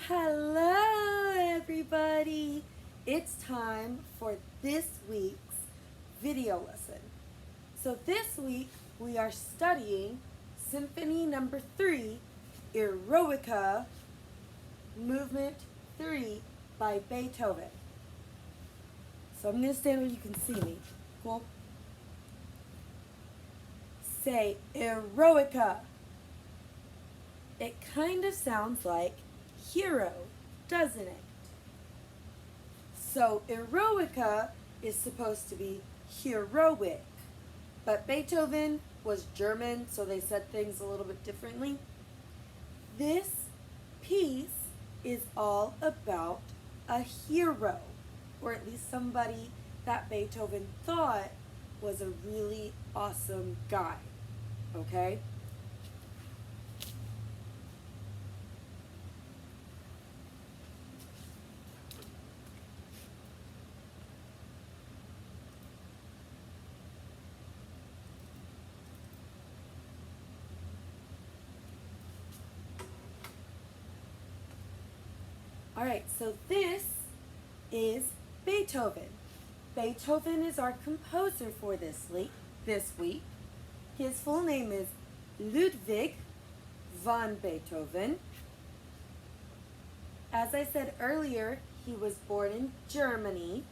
Hello, everybody. It's time for this week's video lesson. So this week we are studying Symphony number 3, Eroica, Movement 3 by Beethoven. So I'm going to stand where you can see me. Cool? Say Eroica. It kind of sounds like hero, doesn't it? So Eroica is supposed to be heroic, but Beethoven was German, so they said things a little bit differently. This piece is all about a hero, or at least somebody that Beethoven thought was a really awesome guy, okay? Alright, so this is Beethoven. Beethoven is our composer for this week. His full name is Ludwig von Beethoven. As I said earlier, he was born in Germany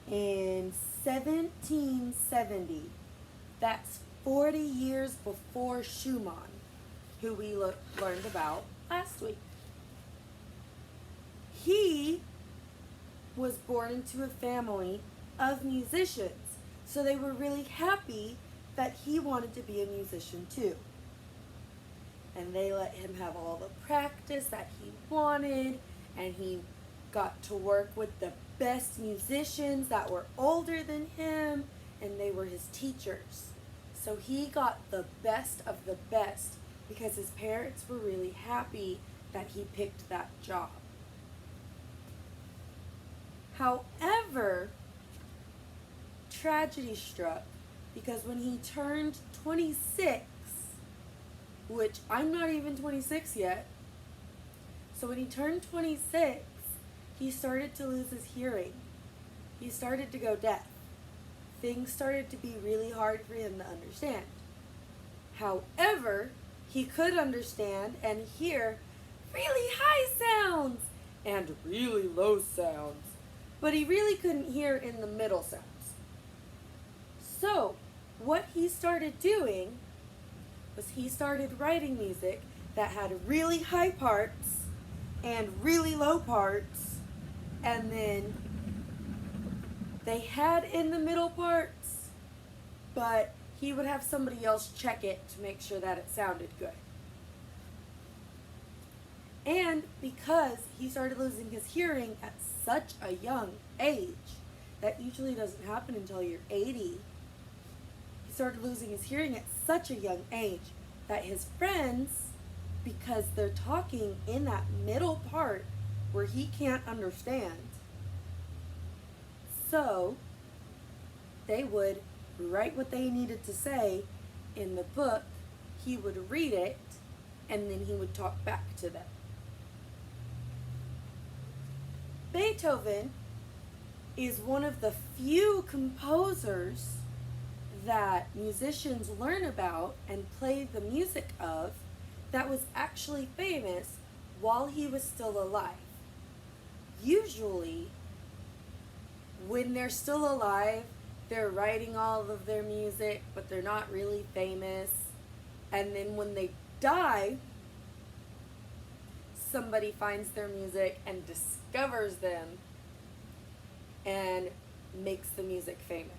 in 1770. That's 40 years before Schumann, who we learned about last week. He was born into a family of musicians, so they were really happy that he wanted to be a musician too. And they let him have all the practice that he wanted, and he got to work with the best musicians that were older than him, and they were his teachers. So he got the best of the best because his parents were really happy that he picked that job. However, tragedy struck because when he turned 26, which I'm not even 26 yet, so when he turned 26, he started to lose his hearing. He started to go deaf. Things started to be really hard for him to understand. However, he could understand and hear really high sounds and really low sounds, but he really couldn't hear in the middle sounds. So, what he started doing was he started writing music that had really high parts and really low parts, and then they had in the middle parts, but he would have somebody else check it to make sure that it sounded good. And because he started losing his hearing at such a young age, that usually doesn't happen until you're 80, he started losing his hearing at such a young age that his friends, because they're talking in that middle part where he can't understand, so they would write what they needed to say in the book, he would read it, and then he would talk back to them. Beethoven is one of the few composers that musicians learn about and play the music of that was actually famous while he was still alive. Usually, when they're still alive, they're writing all of their music, but they're not really famous. And then when they die, somebody finds their music and discovers them and makes the music famous.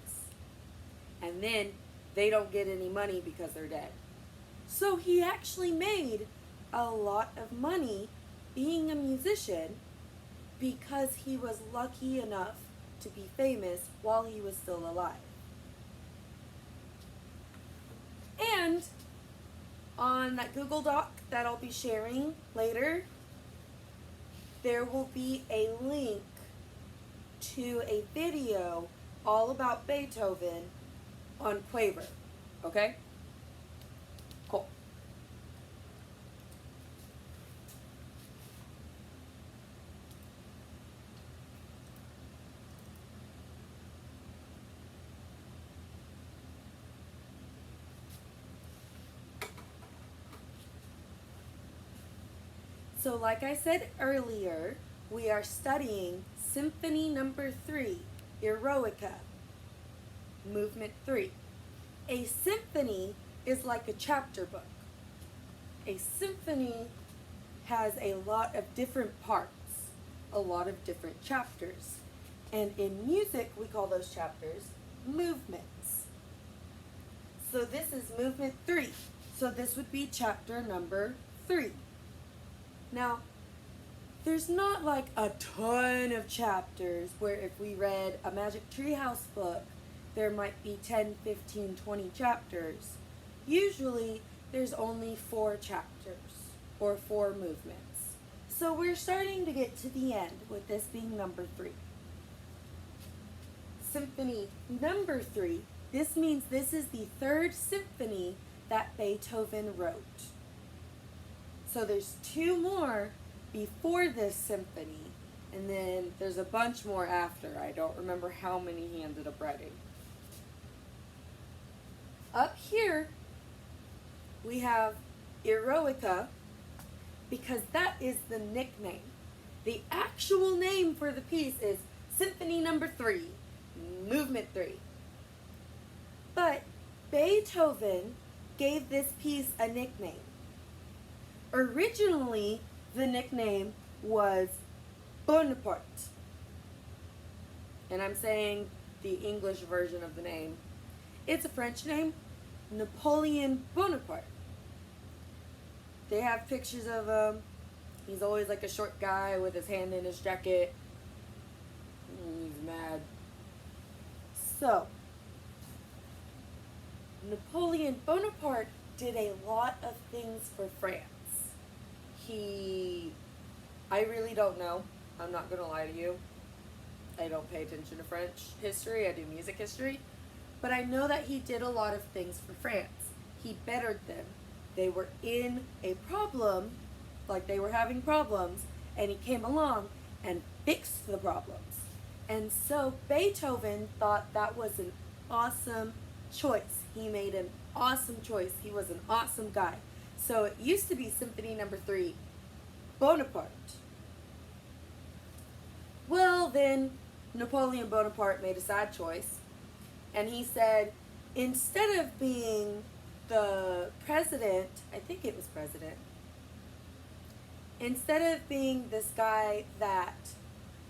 And then they don't get any money because they're dead. So he actually made a lot of money being a musician because he was lucky enough to be famous while he was still alive. And on that Google Doc that I'll be sharing later, there will be a link to a video all about Beethoven on Quaver, okay? Cool. So like I said earlier, we are studying Symphony number 3, Eroica, Movement 3. A symphony is like a chapter book. A symphony has a lot of different parts, a lot of different chapters. And in music, we call those chapters movements. So this is movement 3. So this would be chapter number 3. Now, there's not like a ton of chapters where if we read a Magic Treehouse book, there might be 10, 15, 20 chapters. Usually, there's only 4 chapters or 4 movements. So we're starting to get to the end with this being number 3. Symphony number 3, this means this is the 3rd symphony that Beethoven wrote. So there's 2 more before this symphony, and then there's a bunch more after. I don't remember how many he ended up writing. Up here, we have Eroica, because that is the nickname. The actual name for the piece is Symphony number 3, Movement 3. But Beethoven gave this piece a nickname. Originally, the nickname was Bonaparte. And I'm saying the English version of the name. It's a French name, Napoleon Bonaparte. They have pictures of him. He's always like a short guy with his hand in his jacket. He's mad. So, Napoleon Bonaparte did a lot of things for France. I really don't know. I'm not going to lie to you. I don't pay attention to French history. I do music history. But I know that he did a lot of things for France. He bettered them. They were in a problem, like they were having problems, and he came along and fixed the problems. And so Beethoven thought that was an awesome choice. He made an awesome choice. He was an awesome guy. So it used to be Symphony number 3, Bonaparte. Well, then Napoleon Bonaparte made a sad choice. And he said, instead of being the president, I think it was president, instead of being this guy that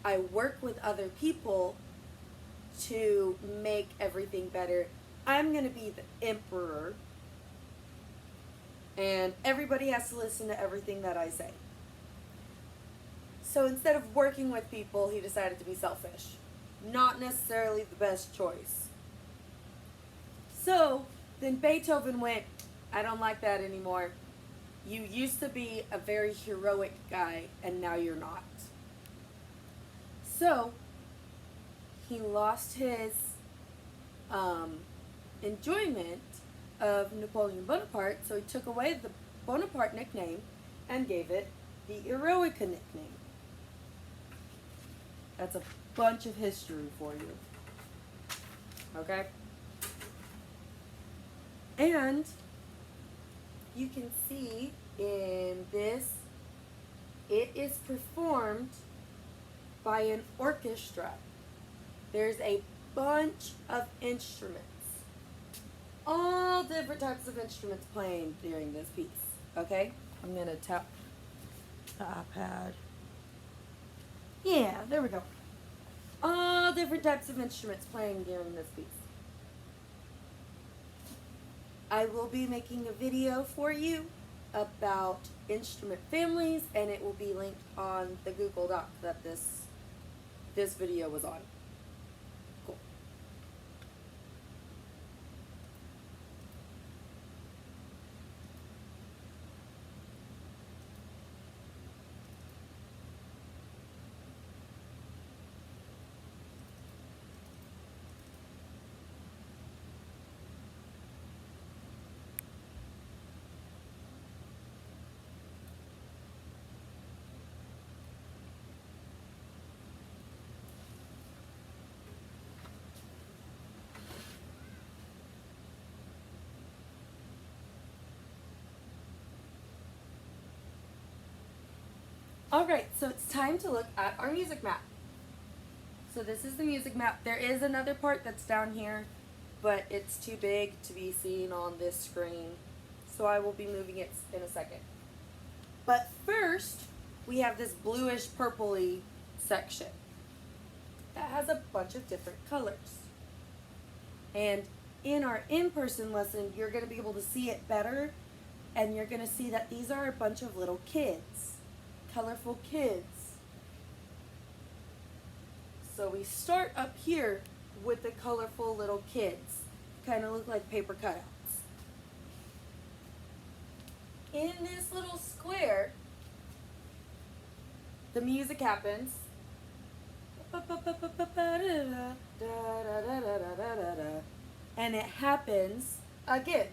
I work with other people to make everything better, I'm going to be the emperor. And everybody has to listen to everything that I say. So instead of working with people, he decided to be selfish. Not necessarily the best choice. So then Beethoven went, I don't like that anymore. You used to be a very heroic guy, and now you're not. So he lost his enjoyment of Napoleon Bonaparte, so he took away the Bonaparte nickname and gave it the Eroica nickname. That's a bunch of history for you. Okay? And you can see in this, it is performed by an orchestra. There's a bunch of instruments. All different types of instruments playing during this piece. Okay? I'm going to tap the iPad. Yeah, there we go. All different types of instruments playing during this piece. I will be making a video for you about instrument families, and it will be linked on the Google Doc that this video was on. Cool. Alright, so it's time to look at our music map. So this is the music map. There is another part that's down here, but it's too big to be seen on this screen. So I will be moving it in a second. But first, we have this bluish purpley section that has a bunch of different colors. And in our in-person lesson, you're going to be able to see it better, and you're going to see that these are a bunch of little kids, colorful kids. So we start up here with the colorful little kids, kind of look like paper cutouts. In this little square, the music happens. And it happens again.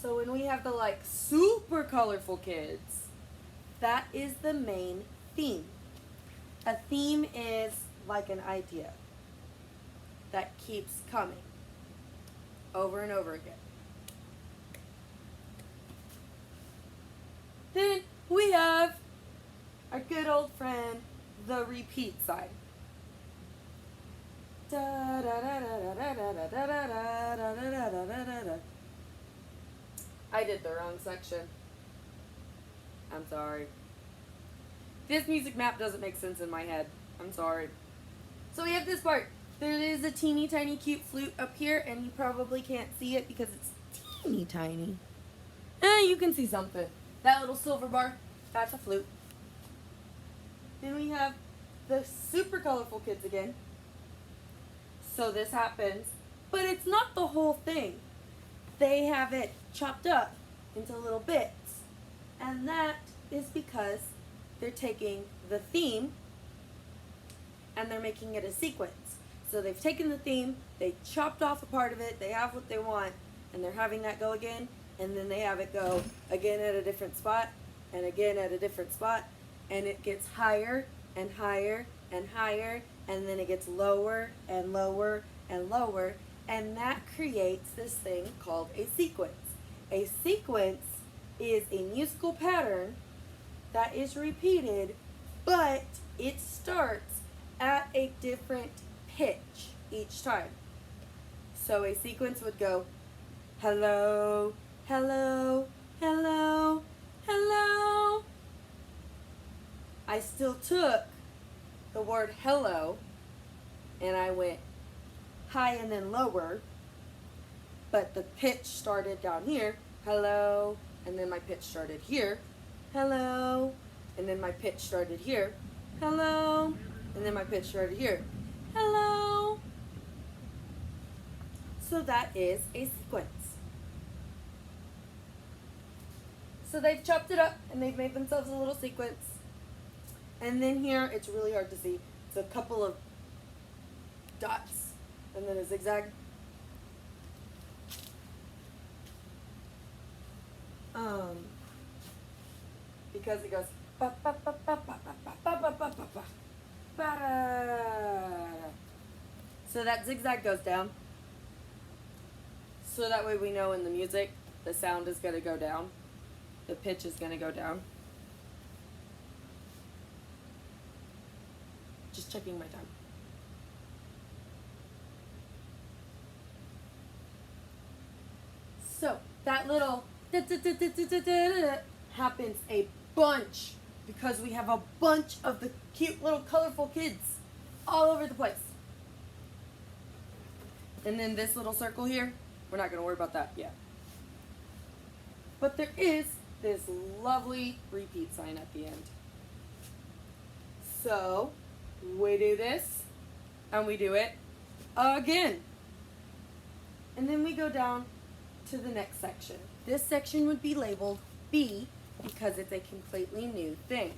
So when we have the like super colorful kids, that is the main theme. A theme is like an idea that keeps coming over and over again. Then we have our good old friend, the repeat sign. I did the wrong section. I'm sorry. This music map doesn't make sense in my head. I'm sorry. So we have this part. There is a teeny tiny cute flute up here, and you probably can't see it because it's teeny tiny. You can see something. That little silver bar, that's a flute. Then we have the super colorful kids again. So this happens, but it's not the whole thing. They have it chopped up into little bits, and that is because they're taking the theme and they're making it a sequence. So they've taken the theme, they chopped off a part of it, they have what they want, and they're having that go again, and then they have it go again at a different spot, and again at a different spot, and it gets higher and higher and higher, and then it gets lower and lower and lower, and that creates this thing called a sequence. A sequence is a musical pattern that is repeated, but it starts at a different pitch each time. So a sequence would go, hello, hello, hello, hello. I still took the word hello and I went high and then lower, but the pitch started down here, hello, and then my pitch started here, hello, and then my pitch started here, hello, and then my pitch started here, hello. So that is a sequence. So they've chopped it up and they've made themselves a little sequence. And then here, it's really hard to see. It's a couple of dots and then a zigzag. Because it goes ba ba ba ba ba ba ba ba ba ba ba. So that zigzag goes down. So that way we know in the music the sound is going to go down. The pitch is going to go down. Just checking my time. So that little happens a bunch because we have a bunch of the cute little colorful kids all over the place. And then this little circle here, we're not going to worry about that yet. But there is this lovely repeat sign at the end. So we do this and we do it again. And then we go down to the next section. This section would be labeled B because it's a completely new thing.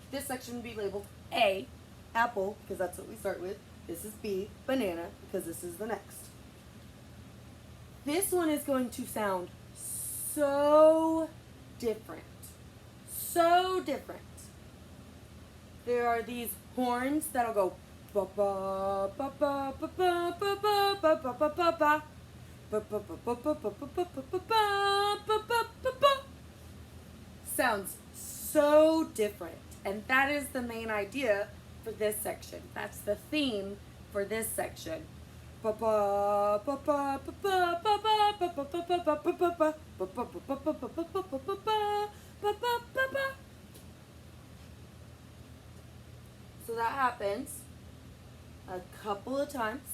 This section would be labeled A, apple, because that's what we start with. This is B, banana, because this is the next. This one is going to sound so different. So different. There are these horns that'll go ba ba ba ba ba ba ba ba ba ba ba ba. Sounds so different. And that is the main idea for this section. That's the theme for this section. So that happens a couple of times,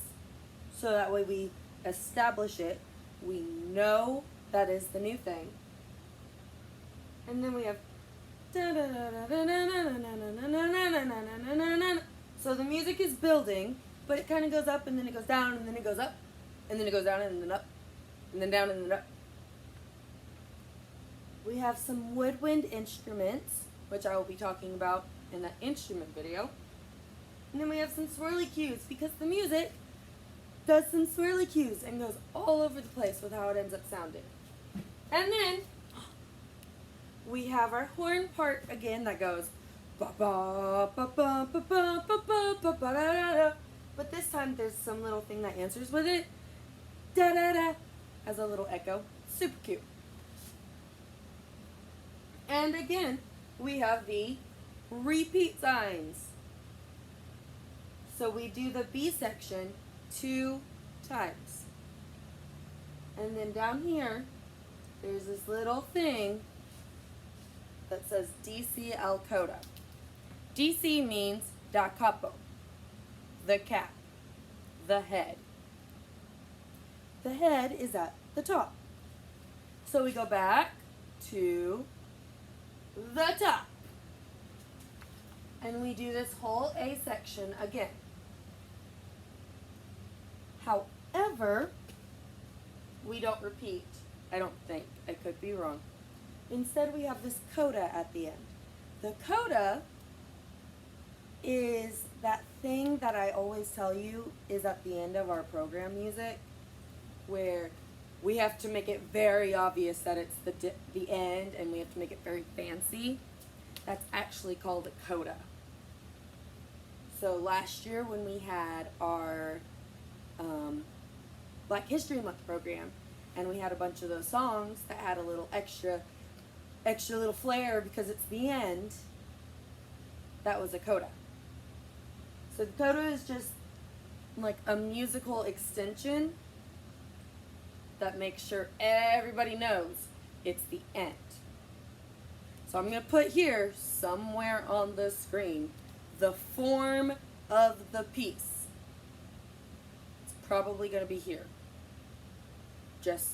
so that way we establish it. We know that is the new thing. And then we have so the music is building, but it kind of goes up and then it goes down and then it goes up and then it goes down and then up and then down and then up. We have some woodwind instruments, which I will be talking about in the instrument video. And then we have some swirly cues, because the music does some swirly cues and goes all over the place with how it ends up sounding. And then we have our horn part again that goes ba ba ba ba ba ba ba ba ba ba da da. But this time there's some little thing that answers with it. Da da da, as a little echo. Super cute. And again, we have the repeat signs. So we do the B section 2 times. And then down here, there's this little thing that says DC al coda. DC means da capo, the cap, the head. The head is at the top. So we go back to the top. And we do this whole A section again. However, we don't repeat. I don't think. I could be wrong. Instead, we have this coda at the end. The coda is that thing that I always tell you is at the end of our program music, where we have to make it very obvious that it's the end, and we have to make it very fancy. That's actually called a coda. So last year when we had our Black History Month program, and we had a bunch of those songs that had a little extra little flair because it's the end, that was a coda. So the coda is just like a musical extension that makes sure everybody knows it's the end. So I'm going to put here somewhere on the screen the form of the piece. It's probably going to be here. Just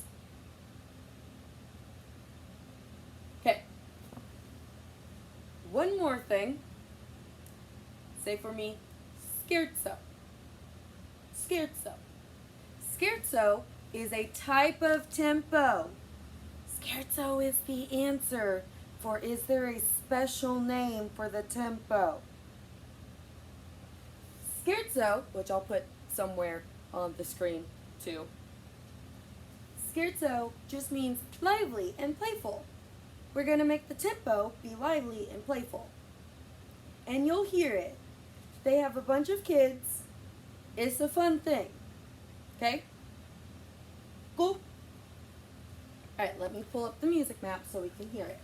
okay. One more thing. Say for me, scherzo. Scherzo. Scherzo is a type of tempo. Scherzo is the answer for is there a special name for the tempo? Scherzo, which I'll put somewhere on the screen too. Scherzo just means lively and playful. We're going to make the tempo be lively and playful. And you'll hear it. They have a bunch of kids. It's a fun thing. Okay? Cool? Alright, let me pull up the music map so we can hear it.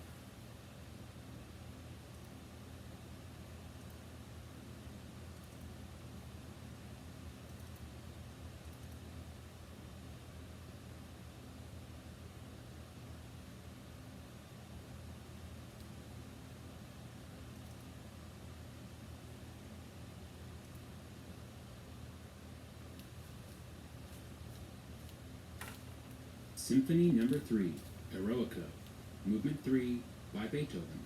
Symphony No. 3, Eroica, Movement 3 by Beethoven.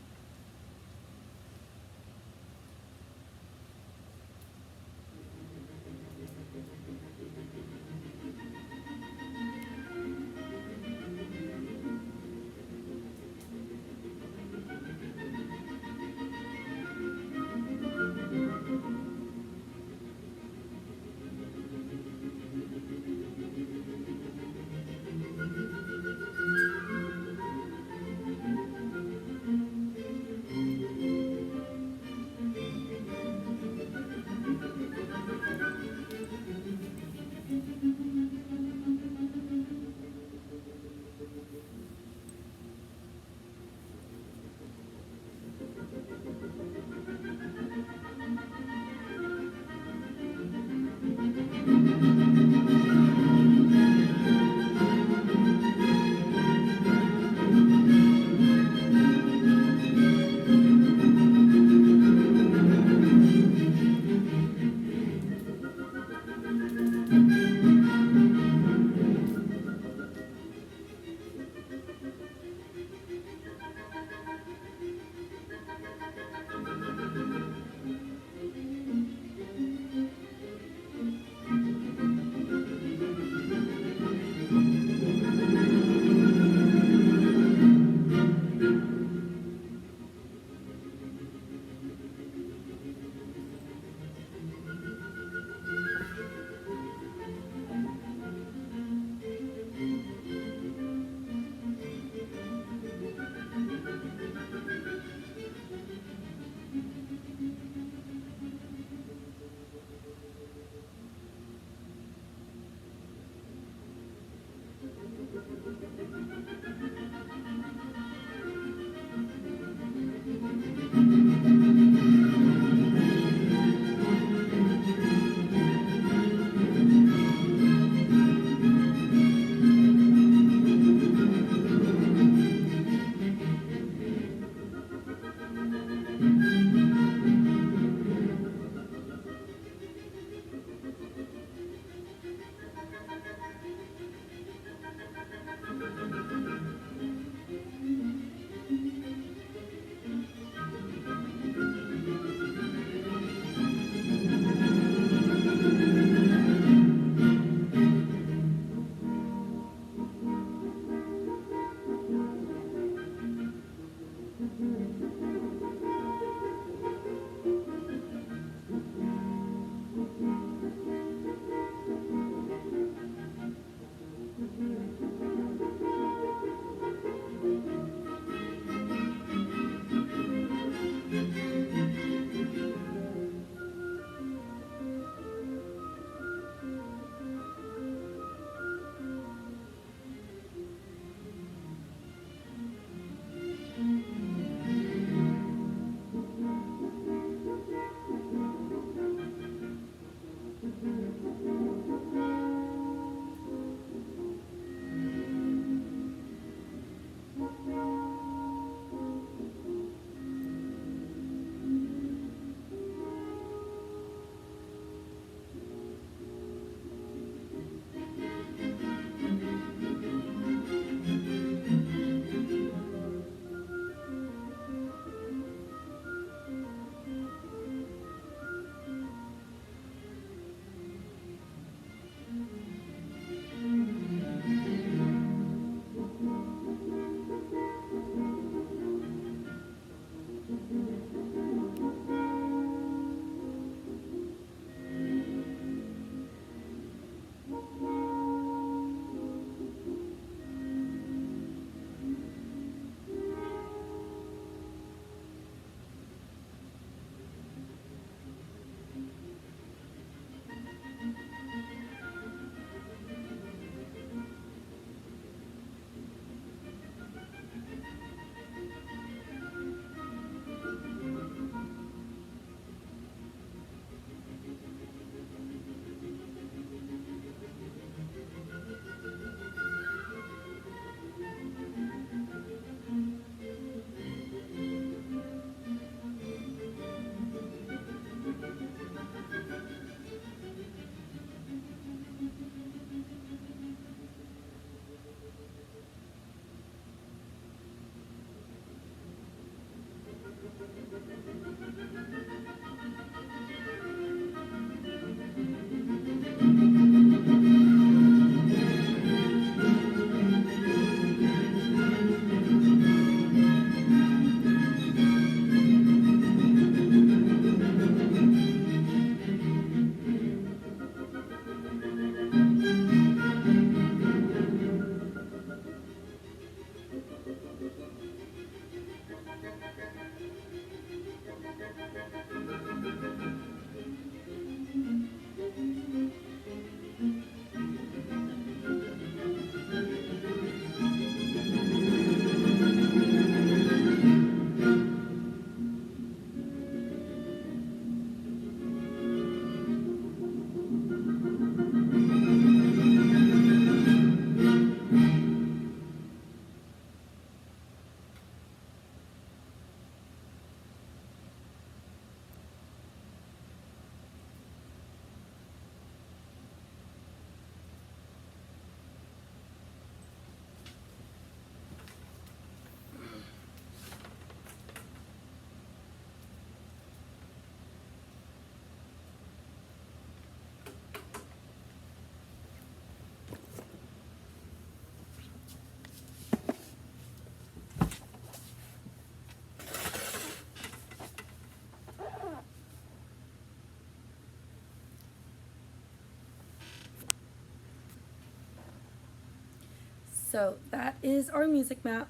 So that is our music map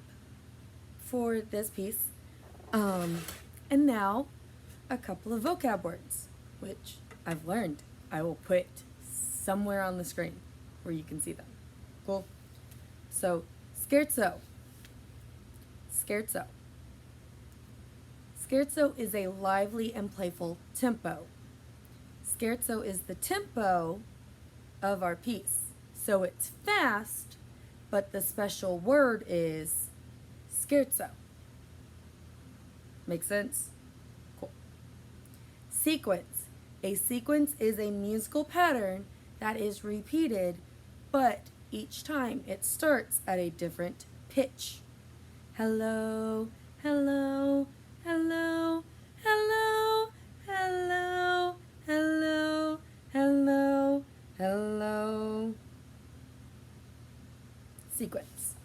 for this piece. And now a couple of vocab words, which I've learned. I will put somewhere on the screen where you can see them. Cool? So, scherzo. Scherzo. Scherzo is a lively and playful tempo. Scherzo is the tempo of our piece. So it's fast, but the special word is scherzo. Make sense? Cool. Sequence. A sequence is a musical pattern that is repeated, but each time it starts at a different pitch. Hello, hello, hello, hello, hello, hello, hello, hello. Sequence.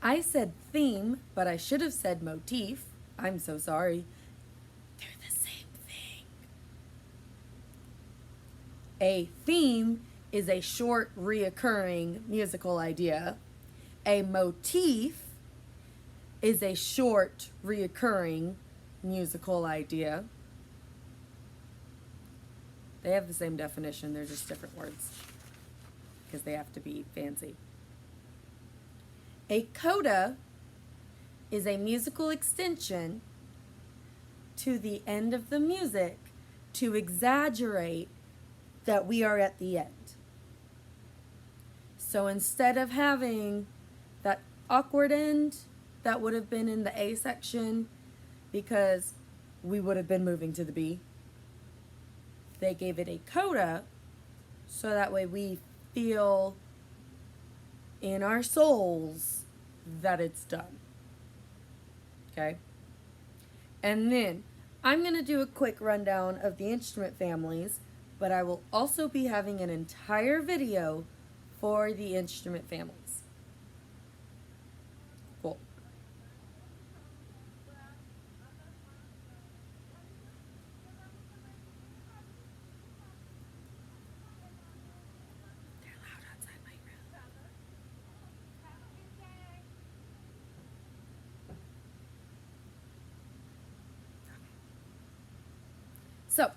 I said theme, but I should have said motif. I'm so sorry. They're the same thing. A theme is a short, reoccurring musical idea. A motif is a short, reoccurring musical idea. They have the same definition, they're just different words because they have to be fancy. A coda is a musical extension to the end of the music to exaggerate that we are at the end. So instead of having that awkward end that would have been in the A section because we would have been moving to the B, they gave it a coda so that way we feel in our souls that it's done. Okay? And then I'm going to do a quick rundown of the instrument families, but I will also be having an entire video for the instrument families. Cool. They're loud outside my room. So,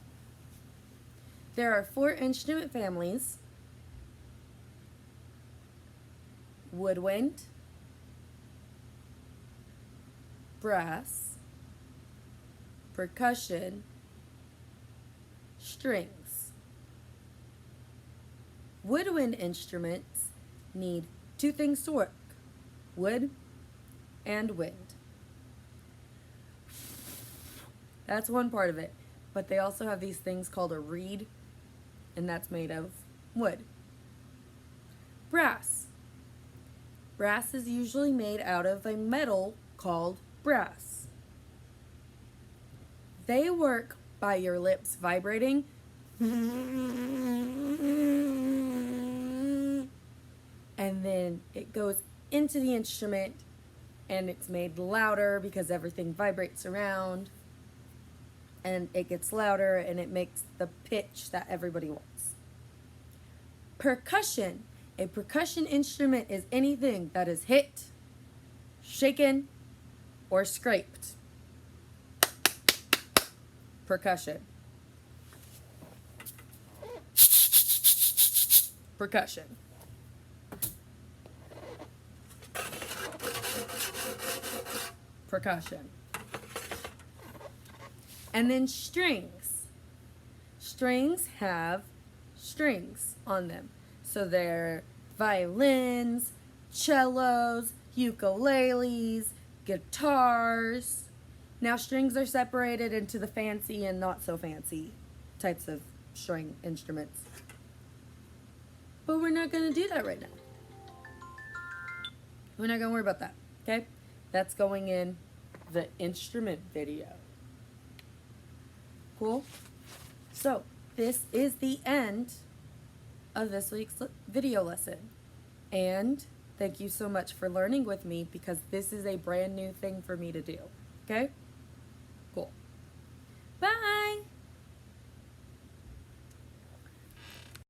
there are 4 instrument families: woodwind, brass, percussion, strings. Woodwind instruments need 2 things to work: wood and wind. That's one part of it. But they also have these things called a reed, and that's made of wood. Brass. Brass is usually made out of a metal called brass. They work by your lips vibrating and then it goes into the instrument and it's made louder because everything vibrates around. And it gets louder and it makes the pitch that everybody wants. Percussion. A percussion instrument is anything that is hit, shaken, or scraped. Percussion. Percussion. Percussion. And then strings. Strings have strings on them. So they're violins, cellos, ukuleles, guitars. Now strings are separated into the fancy and not so fancy types of string instruments. But we're not going to do that right now. We're not going to worry about that, okay? That's going in the instrument video. Cool? So, this is the end of this week's video lesson. And thank you so much for learning with me because this is a brand new thing for me to do. Okay?